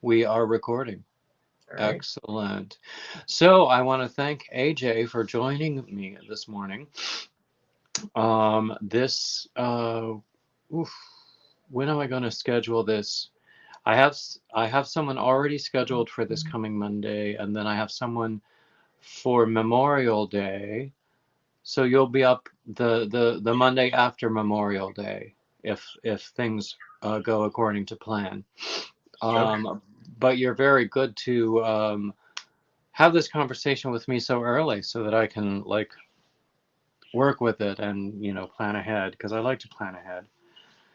We are recording. All right. Excellent. So I want to thank AJ for joining me this morning. This, oof, when am I going to schedule this? I have someone already scheduled for this coming Monday, and then I have someone for Memorial Day. So you'll be up the Monday after Memorial Day if things go according to plan. Okay. Um, but you're very good to have this conversation with me so early so that I can like work with it and plan ahead because I like to plan ahead.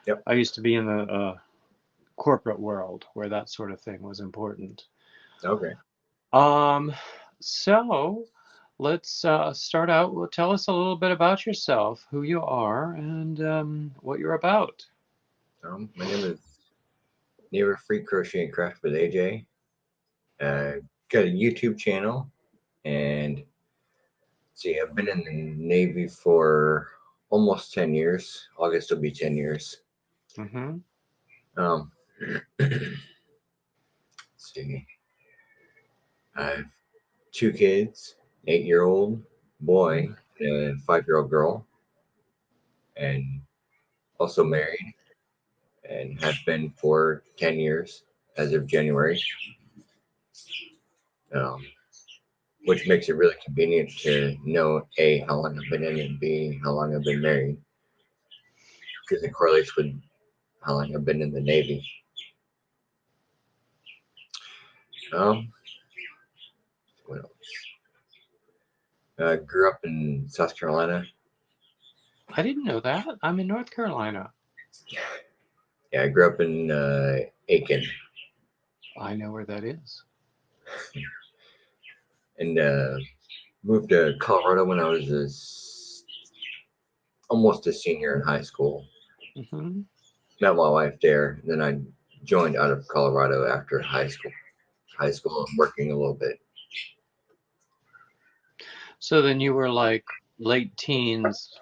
Yep. I used to be in the corporate world where that sort of thing was important. Okay. Um, so let's start out. Well, tell us a little bit about yourself, who you are, and what you're about. My name is NavyFrek Crochet and Craft with AJ. Got a YouTube channel, and see, I've been in the Navy for almost 10 years. August will be 10 years. Mm-hmm. Um, let's see, I have two kids, 8-year-old boy, and a 5-year-old girl, and also married, and have been for 10 years as of January. Um, which makes it really convenient to know A, how long I've been in, and B, how long I've been married, because it correlates with how long I've been in the Navy. Um, what else? Grew up in South Carolina. I didn't know that. I'm in North Carolina. Yeah, I grew up in Aiken, I know where that is. and moved to Colorado when I was almost a senior in high school. Mm-hmm. Met my wife there. Then I joined out of Colorado after high school, and working a little bit. So then you were like late teens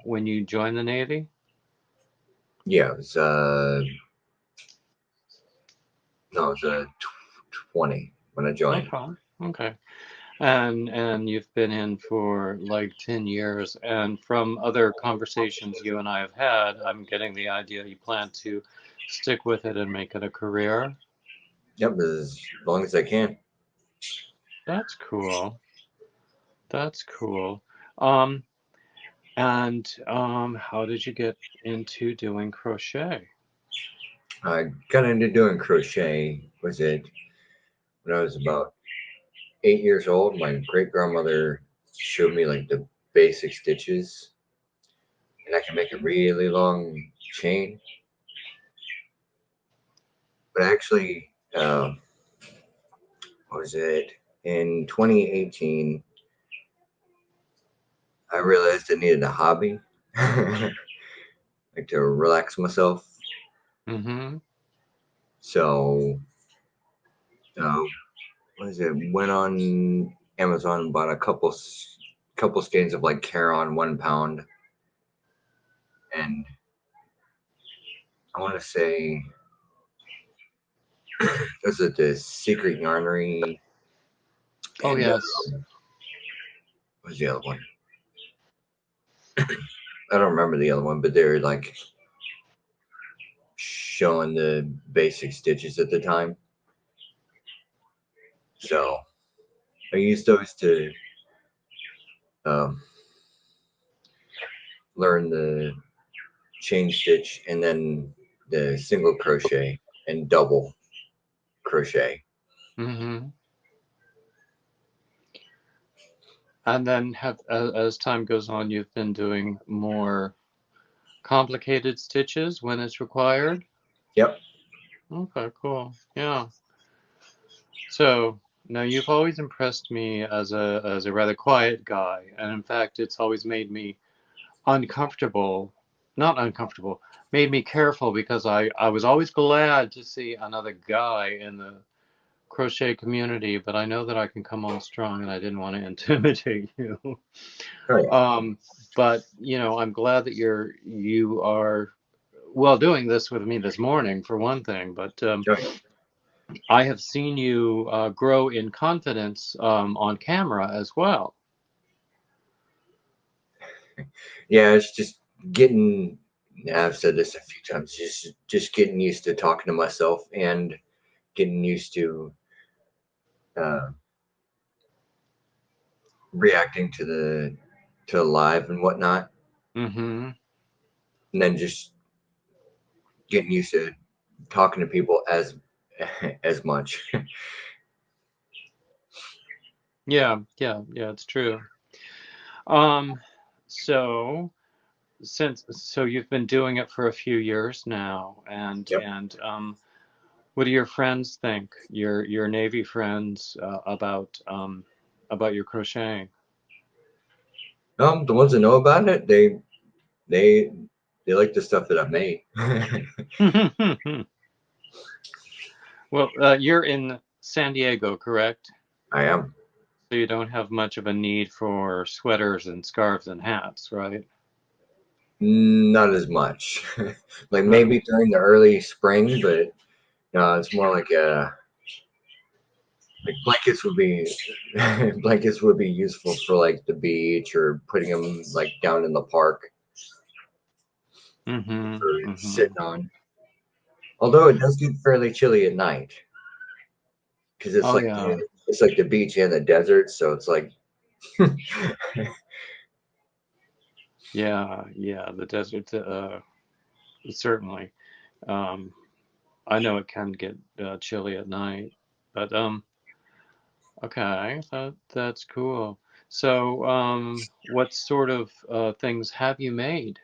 when you joined the Navy? Yeah, it was no, it was 20 when I joined. Okay. Okay. And you've been in for like 10 years. And from other conversations you and I have had, I'm getting the idea you plan to stick with it and make it a career. Yep, as long as I can. That's cool. That's cool. Um, and how did you get into doing crochet? I got into doing crochet. Was it when I was about 8 years old? My great grandmother showed me like the basic stitches, and I can make a really long chain. But actually, what was it? In 2018, I realized I needed a hobby, like to relax myself. Mm-hmm. So, uh, what is it? Went on Amazon and bought a couple skeins of like Caron 1 pound, and I want to say was it the Secret Yarnery Oh, and yes. what was the other one? I don't remember the other one, but they were like showing the basic stitches at the time. So I used those to um, learn the chain stitch and then the single crochet and double crochet. Mm-hmm. And then as time goes on, you've been doing more complicated stitches when it's required. Yep. Okay, cool. Yeah. So now you've always impressed me as a rather quiet guy, and in fact, it's always made me uncomfortable. Not uncomfortable, made me careful because I was always glad to see another guy in the crochet community, but I know that I can come on strong, and I didn't want to intimidate you. Oh yeah. Um, but I'm glad that you are well doing this with me this morning for one thing. But Oh yeah. I have seen you grow in confidence on camera as well. Yeah, it's just getting. I've said this a few times. Just getting used to talking to myself and getting used to uh, reacting to live and whatnot, Mm-hmm. and then just getting used to talking to people as much. Yeah, yeah, yeah, it's true. Um, so so you've been doing it for a few years now, Yep. and what do your friends think? Your Navy friends about your crocheting? The ones that know about it, they they like the stuff that I've made. Well, you're in San Diego, correct? I am. So you don't have much of a need for sweaters and scarves and hats, right? Not as much. Like Uh, maybe during the early spring, but it's more like blankets would be blankets would be useful for like the beach or putting them like down in the park mm-hmm, for mm-hmm. sitting on. Although it does get fairly chilly at night because Oh yeah, it's like the beach and the desert, so it's like yeah, yeah. The desert, certainly. Um, I know it can get chilly at night, but okay, that's cool. So, what sort of things have you made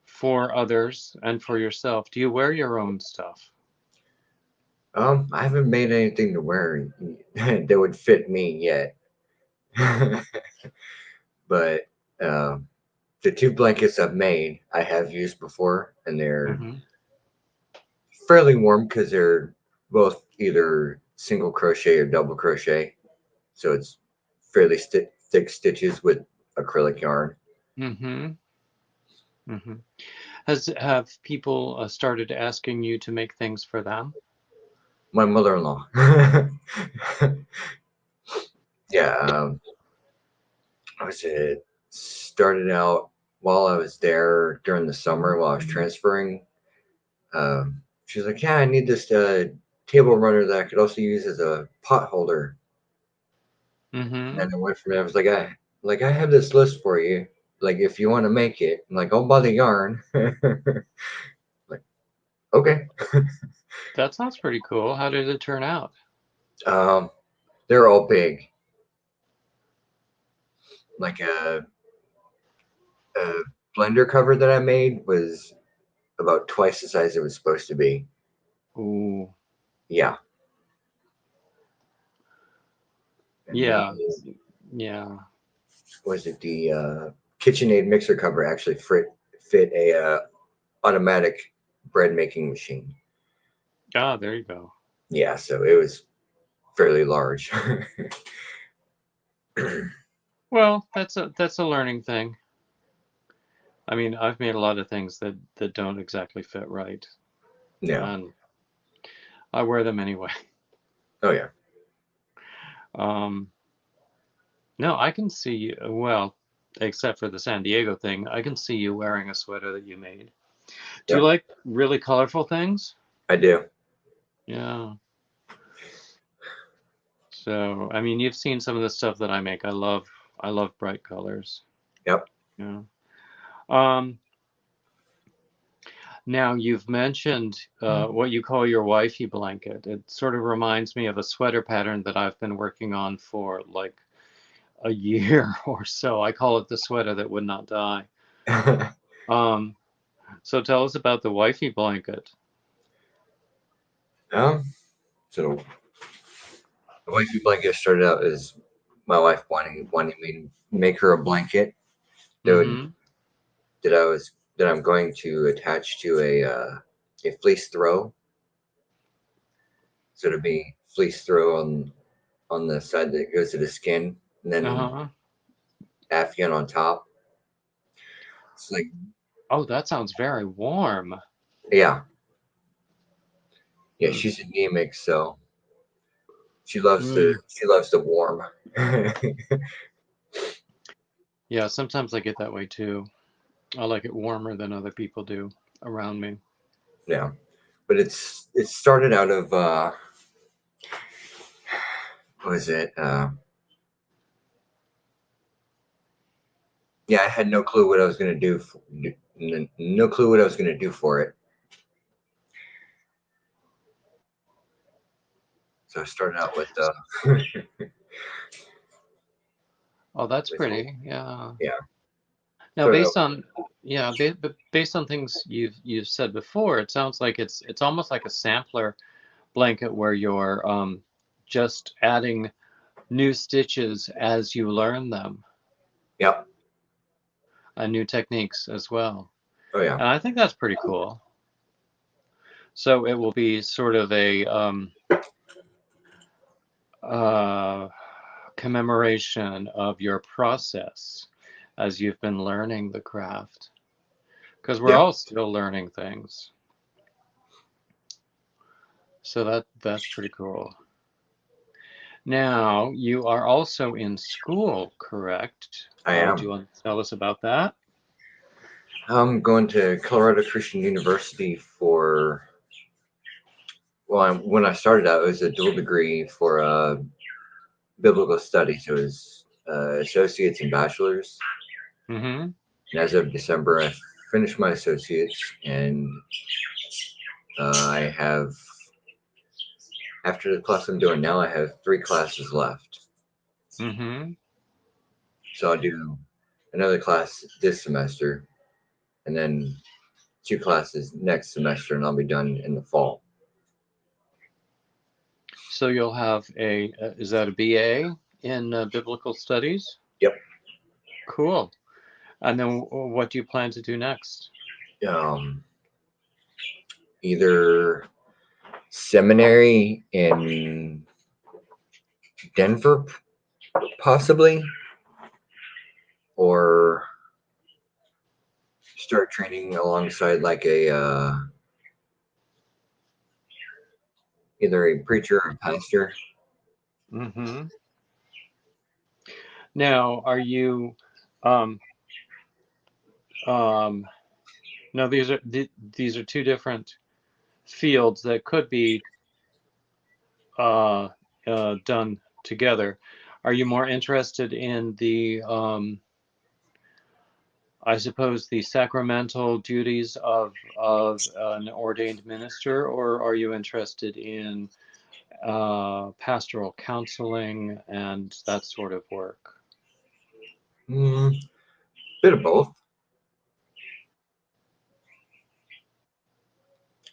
for others and for yourself? Do you wear your own stuff? I haven't made anything to wear that would fit me yet. But um, the two blankets I've made, I have used before, and they're Mm-hmm. fairly warm because they're both either single crochet or double crochet. So it's fairly thick stitches with acrylic yarn. Mm-hmm. Mm-hmm. Have people started asking you to make things for them? My mother-in-law. Yeah, I was started out while I was there during the summer while I was transferring. She's like, "Yeah, I need this table runner that I could also use as a pot holder." And Mm-hmm. then I went from there. I was like I have this list for you. Like, if you want to make it, I'm like, I'll buy the yarn. Like, okay. That sounds pretty cool. How did it turn out? Um, they're all big. Like a blender cover that I made was about twice the size it was supposed to be. Ooh, Yeah. And yeah, yeah. was it the KitchenAid mixer cover actually fit a automatic bread making machine. Ah, there you go. Yeah, so it was fairly large. Well, that's a learning thing. I mean, I've made a lot of things that don't exactly fit right, Yeah. and I wear them anyway. Oh yeah. Um, no, I can see you, well, except for the San Diego thing, I can see you wearing a sweater that you made. Do you Yep. like really colorful things? I do. Yeah. So, I mean, you've seen some of the stuff that I make. I love bright colors. Yep. Yeah. Um, Now, you've mentioned what you call your wifey blanket. It sort of reminds me of a sweater pattern that I've been working on for like a year or so. I call it the sweater that would not die. Um, so tell us about the wifey blanket. um, so the wifey blanket started out as my wife wanting me to make her a blanket that would Mm-hmm. that I'm going to attach to a fleece throw. So it'll be fleece throw on the side that goes to the skin, and then Uh-huh. afghan on top. It's like, Oh, that sounds very warm. yeah, Yeah, she's anemic, so she loves the warm. Yeah, sometimes I get that way too. I like it warmer than other people do around me. Yeah, but it started out of what was it? Yeah, I had no clue what I was gonna do. No clue what I was gonna do for it. So I started out with Oh, that's with pretty. Yeah. yeah, Now, started out based on things you've said before, it sounds like it's almost like a sampler blanket where you're just adding new stitches as you learn them, yep. and new techniques as well. Oh yeah. And I think that's pretty cool. So it will be sort of a uh, commemoration of your process as you've been learning the craft, because we're Yeah. all still learning things. So that's pretty cool. Now, you are also in school, correct? I Would you am. want to tell us about that? I'm going to Colorado Christian University for well, when I started out, it was a dual degree for biblical studies. It was associates and bachelors. Mm-hmm. And as of December, I finished my associates, and I have after the class I'm doing now, I have 3 classes left. Mm-hmm. So I'll do another class this semester, and then 2 classes next semester, and I'll be done in the fall. So you'll have is that a BA in biblical studies? Yep. Cool. And then what do you plan to do next? Um, Either seminary in Denver, possibly, or start training alongside like a either a preacher or a pastor. Mm-hmm. Now, are you um um no, these are two different fields that could be uh, done together. Are you more interested in I suppose, the sacramental duties of an ordained minister, or are you interested in pastoral counseling and that sort of work? Bit of both.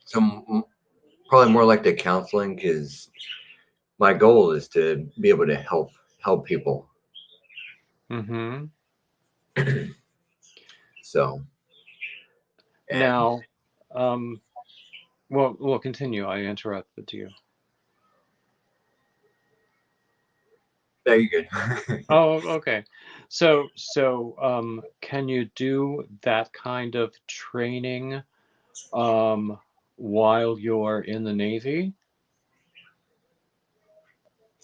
So probably more like the counseling because my goal is to be able to help people. Mm-hmm. So and Now, um, well, we'll continue. I interrupted you. very good. Oh, okay. So, can you do that kind of training um, while you're in the Navy?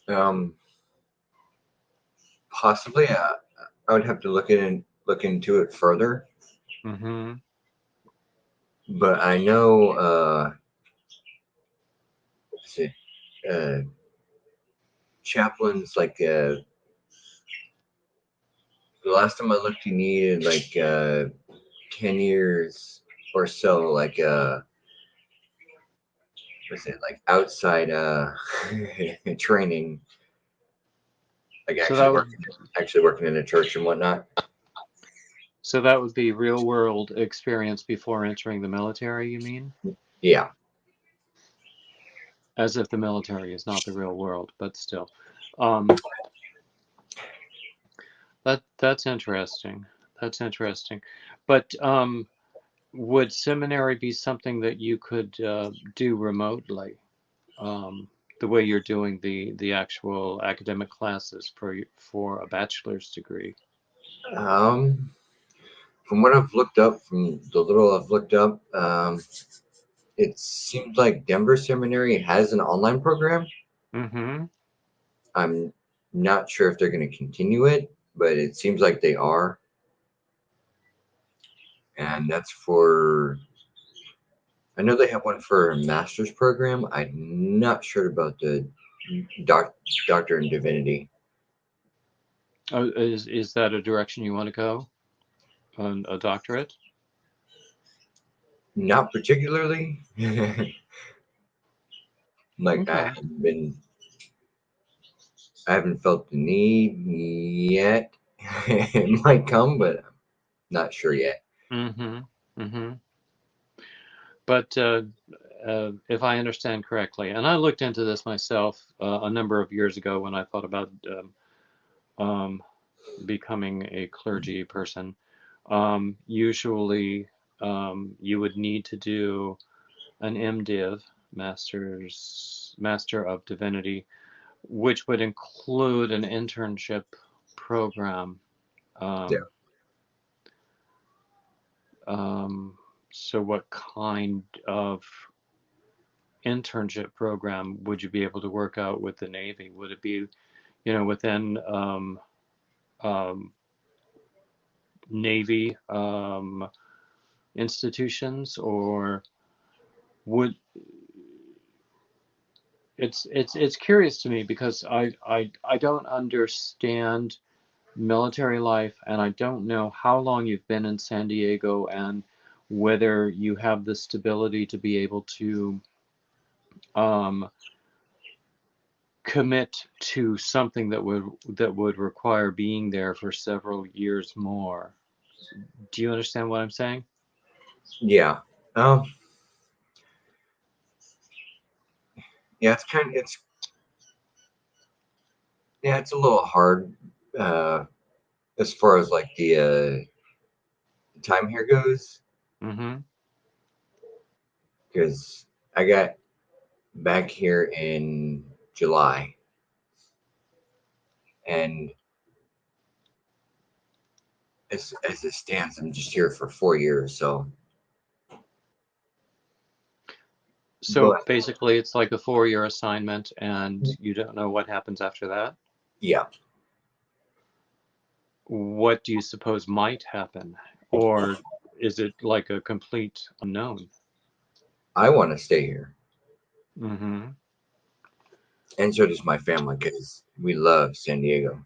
um, Possibly, I would have to look into it further. Mm-hmm. But I know, let's see, uh, chaplains like the last time I looked, you needed like 10 years or so, like what's it like outside training, like So that would actually working in a church and whatnot. so that would be real world experience before entering the military, you mean? Yeah. As if the military is not the real world, but still. Um, that's interesting. That's interesting. But would seminary be something that you could do remotely, the way you're doing the actual academic classes for a bachelor's degree? Um, from what I've looked up, from the little I've looked up, it seems like Denver Seminary has an online program. Mm-hmm. I'm not sure if they're going to continue it, but it seems like they are. And that's for, I know they have one for a master's program. I'm not sure about the doctor in divinity. Oh, is that a direction you want to go? On a doctorate? Not particularly. Like Okay. I haven't felt the need yet. It might come, but I'm not sure yet. Mm-hmm. Mm-hmm. But if I understand correctly, and I looked into this myself a number of years ago when I thought about um, becoming a clergy person, usually you would need to do an MDiv, Master of Divinity, which would include an internship program. Yeah. Um, um, so, what kind of internship program would you be able to work out with the Navy? Would it be, within um, Navy institutions, or would it's curious to me because I don't understand military life, and I don't know how long you've been in San Diego and whether you have the stability to be able to um, commit to something that would require being there for several years more. Do you understand what I'm saying? Yeah. Um, yeah, it's a little hard uh as far as like the time here goes Mm-hmm. because I got back here in July, and as it stands, I'm just here for 4 years. So, So but basically, it's like a 4-year assignment, and you don't know what happens after that. yeah, What do you suppose might happen? Or is it like a complete unknown? I want to stay here, Mm-hmm. and so does my family because we love San Diego.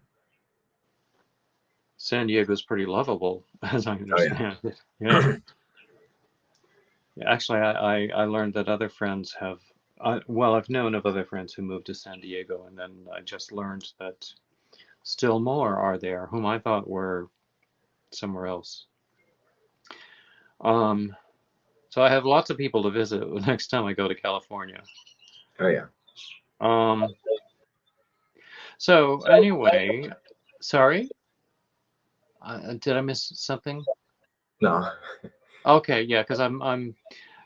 San Diego's pretty lovable, as I Oh yeah. understand it. Yeah. Actually, I learned that other friends have, well, I've known of other friends who moved to San Diego, and then I just learned that still more are there, whom I thought were somewhere else. Um, so I have lots of people to visit the next time I go to California. Oh yeah. Um, so anyway, sorry, did I miss something? No. Okay, yeah, because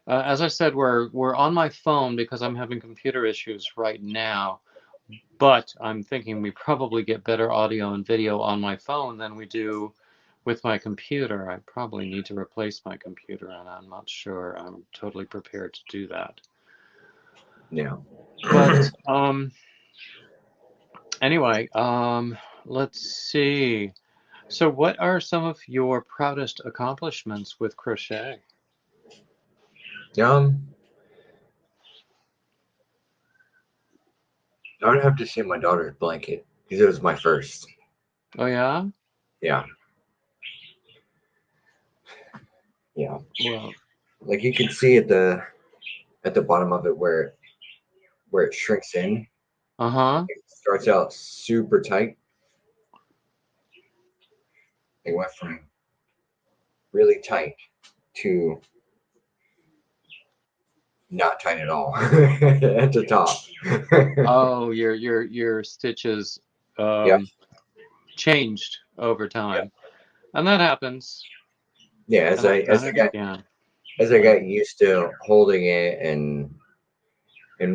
as I said, we're on my phone because I'm having computer issues right now. But I'm thinking we probably get better audio and video on my phone than we do with my computer. I probably need to replace my computer, and I'm not sure I'm totally prepared to do that. Yeah. But anyway, let's see. So, what are some of your proudest accomplishments with crochet? um, I would have to say my daughter's blanket because it was my first. Oh yeah? Yeah. Yeah. Well, Like you can see at the bottom of it where it shrinks in. uh-huh. It starts out super tight. It went from really tight to not tight at all at the top. Oh, your stitches Yep. um changed over Yep. time. And that happens. Yeah. And I've done it Got again. as I got used to holding it and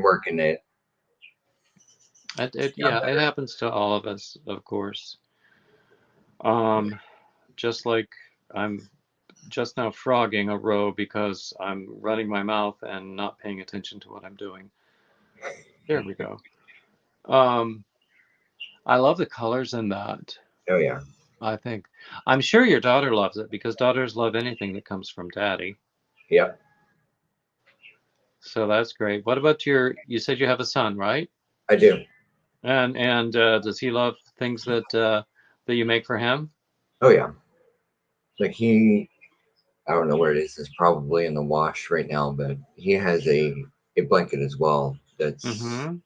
working it, got Yeah, it better. happens to all of us, of course. Um, just like I'm just now frogging a row because I'm running my mouth and not paying attention to what I'm doing. There we go. Um, I love the colors in that. Oh yeah. I think I'm sure your daughter loves it because daughters love anything that comes from daddy. Yep, So that's great. What about you said you have a son, right? I do. And does he love things that you make for him? Oh yeah. Like I don't know where it is. It's probably in the wash right now, but he has a blanket as well that's Mm-hmm.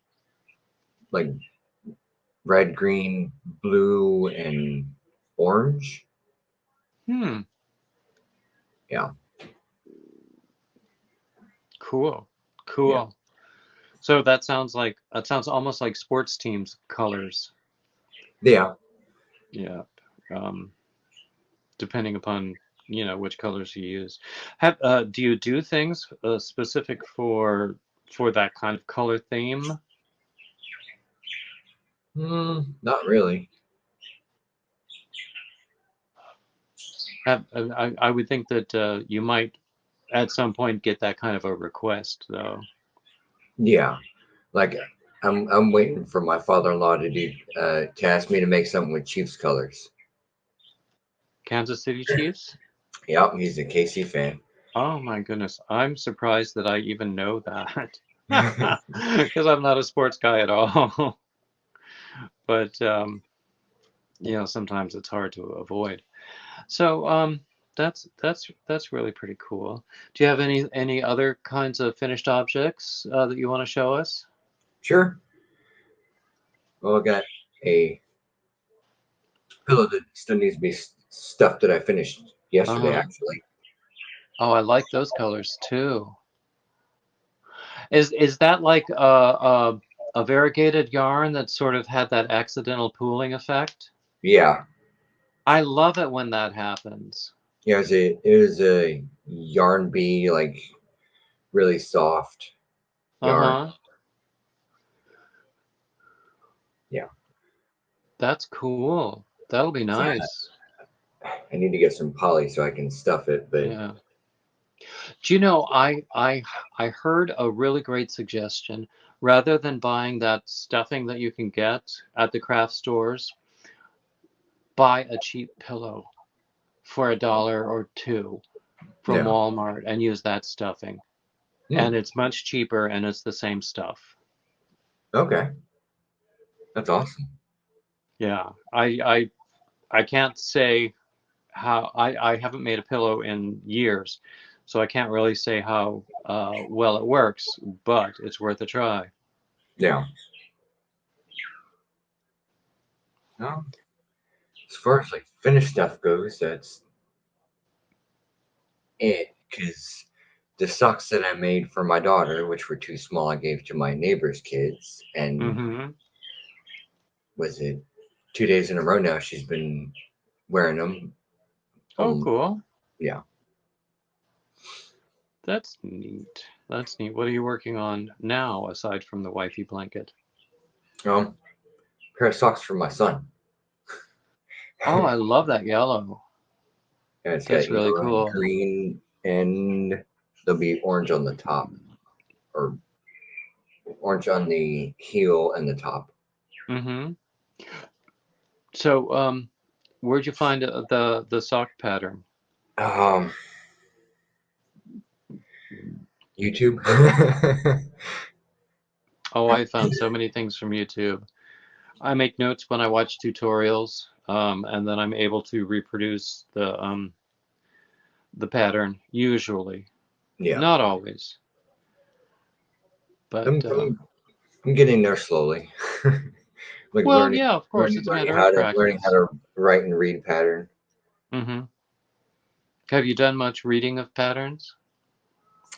like red, green, blue, and orange. Hmm. Yeah, Cool. yeah, Cool. So that sounds almost like sports teams colors. yeah. Yeah. Um, depending upon which colors you use. Do you do things specific for that kind of color theme? Not really. I would think that you might at some point get that kind of a request though. Yeah, like I'm waiting for my father-in-law to ask me to make something with Chiefs colors. Kansas City Chiefs? Yep, he's a KC fan. Oh my goodness, I'm surprised that I even know that because I'm not a sports guy at all. But sometimes it's hard to avoid. So that's really pretty cool. Do you have any other kinds of finished objects that you want to show us? Sure. Well, I got a pillow that still needs to be stuffed that I finished yesterday, Uh-huh. actually. Oh, I like those colors too. Is that like a variegated yarn that sort of had that accidental pooling effect? Yeah, I love it when that happens. yeah. It was a yarn bee, like really soft yarn. Uh-huh. Yeah. That's cool. That'll be So nice. I need to get some poly so I can stuff it, but Yeah. Do you know, I heard a really great suggestion. Rather than buying that stuffing that you can get at the craft stores, buy a cheap pillow for $1 or $2 from yeah. Walmart and use that stuffing. Hmm. And it's much cheaper and it's the same stuff. Okay, that's awesome. Yeah. I can't say how I haven't made a pillow in years, so I can't really say how well it works, but it's worth a try. Yeah. No, as far as like finished stuff goes, that's it. Because the socks that I made for my daughter, which were too small, I gave to my neighbor's kids, and Mm-hmm. was it 2 days in a row now? She's been wearing them. Oh, Um, cool. yeah. That's neat. That's neat. What are you working on now aside from the wifey blanket? Pair of socks for my son. Oh, I love that yellow. Yeah, it's got That's really yellow and cool. green, and there'll be orange on the top, or orange on the heel and the top. Mm-hmm. So, where'd you find the sock pattern? Um, YouTube. Oh, I found so many things from YouTube. I make notes when I watch tutorials, and then I'm able to reproduce the pattern usually, Yeah, not always, but I'm, I'm I'm getting there slowly. Like well, yeah, of course, learning, it's a matter of learning how practice. to write and read pattern. Hmm. Have you done much reading of patterns?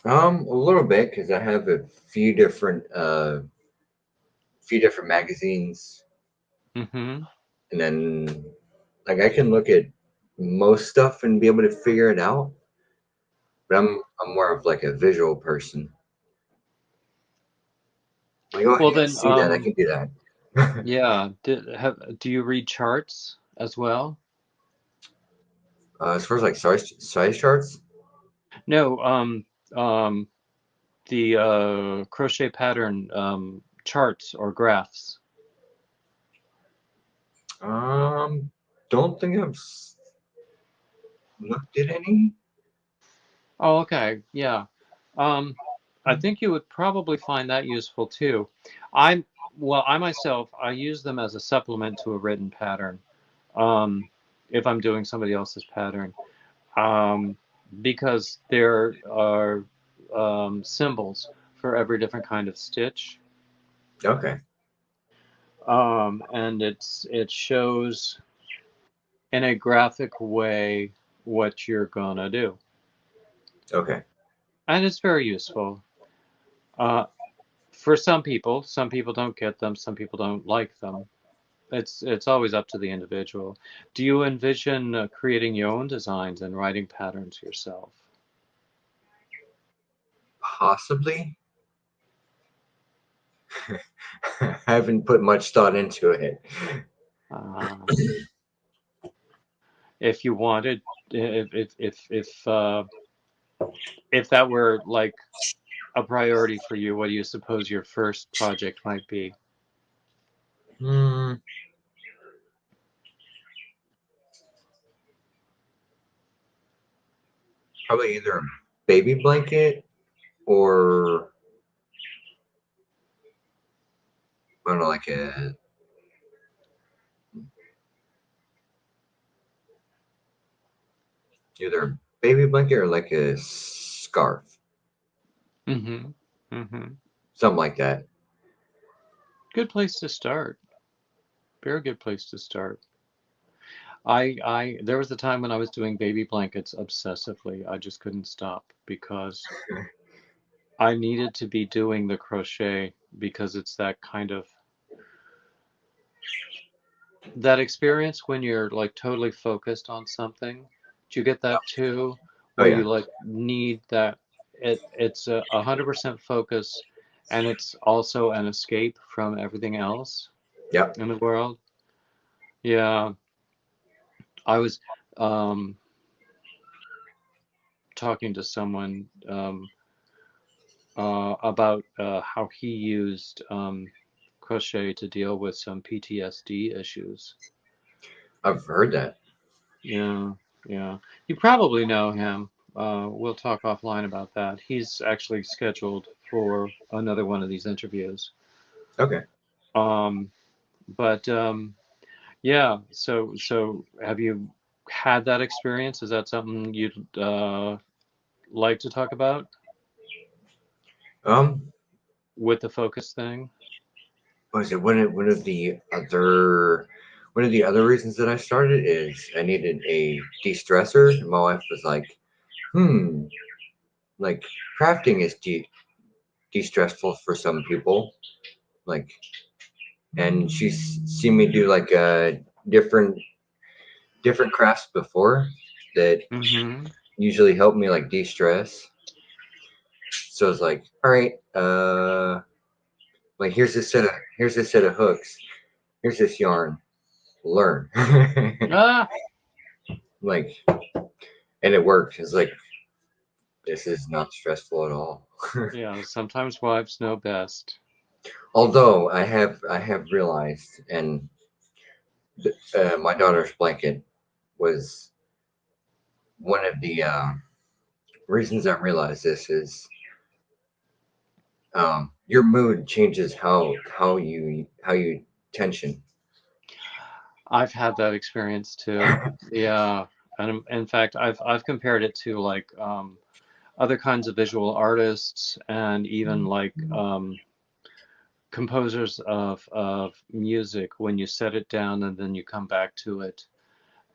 A little bit because I have a few different magazines, Hmm. and then like I can look at most stuff and be able to figure it out. But I'm more of like a visual person. Like, oh, I Well, can then, see that. I can do that. yeah. Do you read charts as well? As far as like size charts, No, um, the crochet pattern charts or graphs. um, don't think I've looked at any. Oh, okay, yeah. Um, I think you would probably find that useful too. I'm well, I myself, I use them as a supplement to a written pattern. Um, if I'm doing somebody else's pattern, um, because there are symbols for every different kind of stitch, Okay, and it shows in a graphic way what you're gonna do, okay, and it's very useful. Uh, for some people don't get them, some people don't like them. It's always up to the individual. Do you envision creating your own designs and writing patterns yourself? possibly. I haven't put much thought into it. Uh, if you wanted, if that were like a priority for you, what do you suppose your first project might be? Hmm, probably either a baby blanket or I don't know, like a either a baby blanket or like a scarf, Mm-hmm. Mm-hmm. something like that. Good place to start. Very good place to start. There was a time when I was doing baby blankets obsessively. I just couldn't stop because I needed to be doing the crochet because it's that kind of that experience when you're like totally focused on something. Do you get that too? Oh Where yeah, you like need that it's 100% focus and it's also an escape from everything else yep. in the world. Yeah, I was um, talking to someone about how he used crochet to deal with some PTSD issues. I've heard that. Yeah, yeah. You probably know him. We'll talk offline about that. He's actually scheduled for another one of these interviews. Okay. Um, but yeah, so have you had that experience? Is that something you'd like to talk about Um, with the focus thing? what was it one of the other reasons that I started is I needed a de-stressor. And my wife was like, "Hmm, like crafting is de-stressful for some people." Like, and she's seen me do like different crafts before that Mm-hmm. usually help me like de-stress. So it's like, all right, like here's a set of hooks. Here's this yarn. Learn. Ah, Like, and it worked. It's like this is not stressful at all. yeah. Sometimes wives know best. Although I have realized, and my daughter's blanket was one of the reasons I realized this is your mood changes how you tension. I've had that experience too. Yeah, and in fact, I've compared it to like other kinds of visual artists and even like composers of music when you set it down and then you come back to it.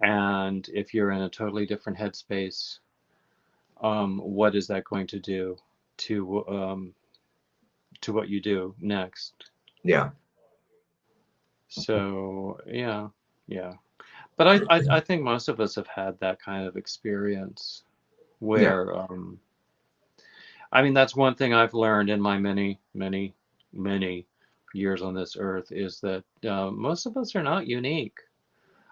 And if you're in a totally different headspace, what is that going to do to what you do next? Yeah, So yeah, yeah. But I think most of us have had that kind of experience yeah, where I mean that's one thing I've learned in my many years on this earth is that most of us are not unique,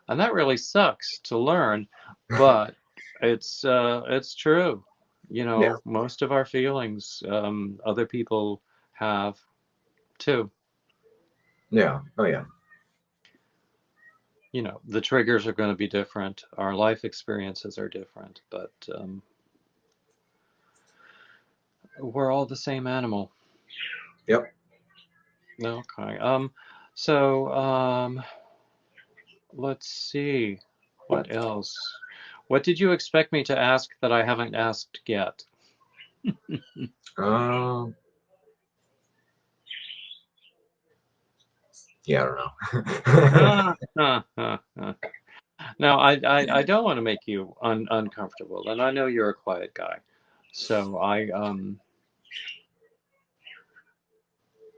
and that really sucks to learn. But It's true. You Yeah. know, most of our feelings, other people have too. Yeah. Oh yeah. You know, the triggers are going to be different. Our life experiences are different, but we're all the same animal. Yep. Okay. So let's see. What else? What did you expect me to ask that I haven't asked yet? Um. Yeah. I don't know. Ah, ah, ah, ah. Now, I don't want to make you uncomfortable, and I know you're a quiet guy, so I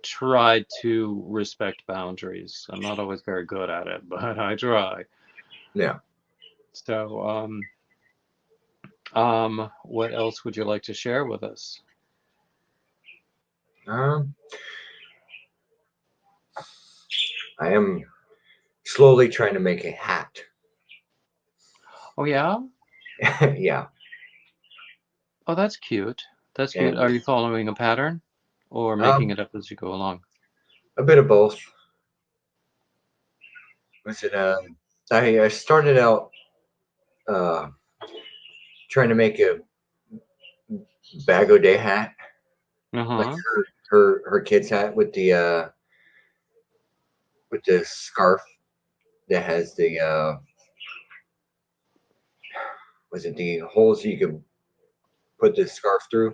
try to respect boundaries. I'm not always very good at it, but I try. Yeah. So, what else would you like to share with us? Um. I am slowly trying to make a hat. Oh yeah? Yeah. Oh, that's cute. That's cute. And Are you following a pattern or making um, it up as you go along? a bit of both. Was it? I started out uh trying to make a Bago Day hat, like Uh-huh. her kid's hat with the scarf that has the was it the holes you could put the scarf through,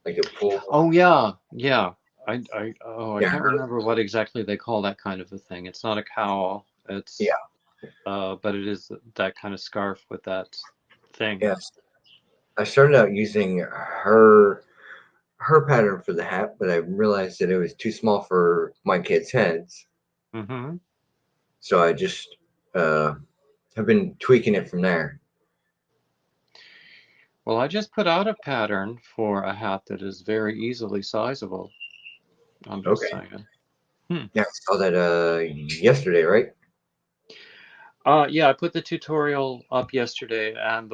like a pull. Oh yeah, yeah. I Yeah, can't remember what exactly they call that kind of a thing. It's not a cowl. yeah, But it is that kind of scarf with that thing. yes. I started out using her pattern for the hat, but I realized that it was too small for my kids' heads, Mm-hmm. so I just uh, have been tweaking it from there. Well, I just put out a pattern for a hat that is very easily sizable. I'm just Okay. saying. Hmm. Yeah, I saw that yesterday, right? Yeah, I put the tutorial up yesterday, and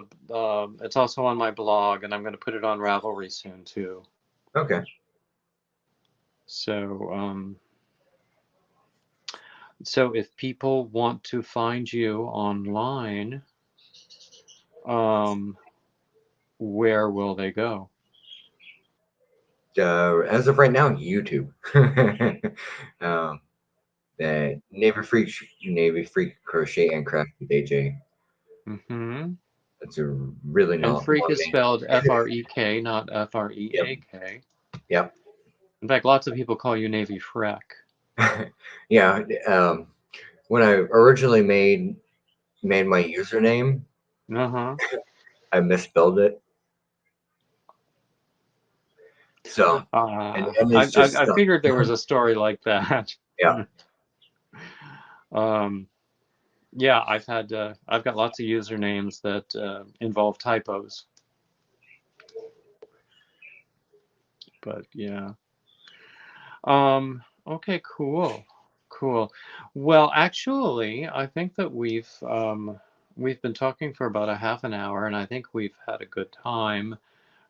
it's also on my blog, and I'm going to put it on Ravelry soon too. Okay. So, so if people want to find you online, um, where will they go? As of right now, YouTube. um, that Navy Freak Crochet and Craft with AJ. Mm-hmm. That's a really And not freak long is name. spelled F-R-E-K, not Yep. F-R-E-A-K. Yep. In fact, lots of people call you NavyFrek. Yeah. When I originally made my username, Uh-huh. I misspelled it. So and it's just I stuck. figured there was a story like that. Yeah. um, yeah, I've got lots of usernames that involve typos, but yeah. Okay, cool, cool. Well, actually, I think that we've been talking for about a half an hour, and I think we've had a good time.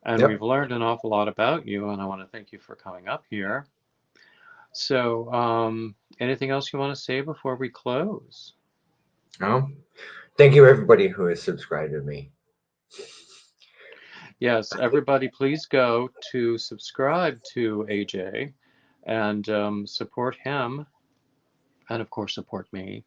And Yep. we've learned an awful lot about you, and I want to thank you for coming up here. So, anything else you want to say before we close? Thank you everybody who has subscribed to me. Yes, everybody, please go to subscribe to AJ and support him, and of course, support me.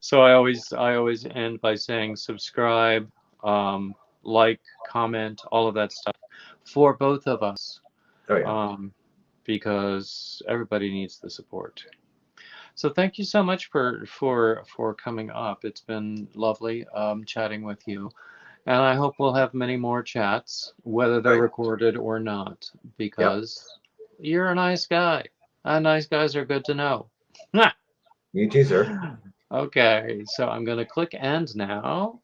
So I always end by saying subscribe, um, like, comment, all of that stuff for both of us, Oh yeah. um, because everybody needs the support. So thank you so much for coming up. It's been lovely chatting with you, and I hope we'll have many more chats, whether Oh they're yeah. recorded or not, Yep. because you're a nice guy, and nice guys are good to know. You too, sir. Okay, so I'm going to click end now.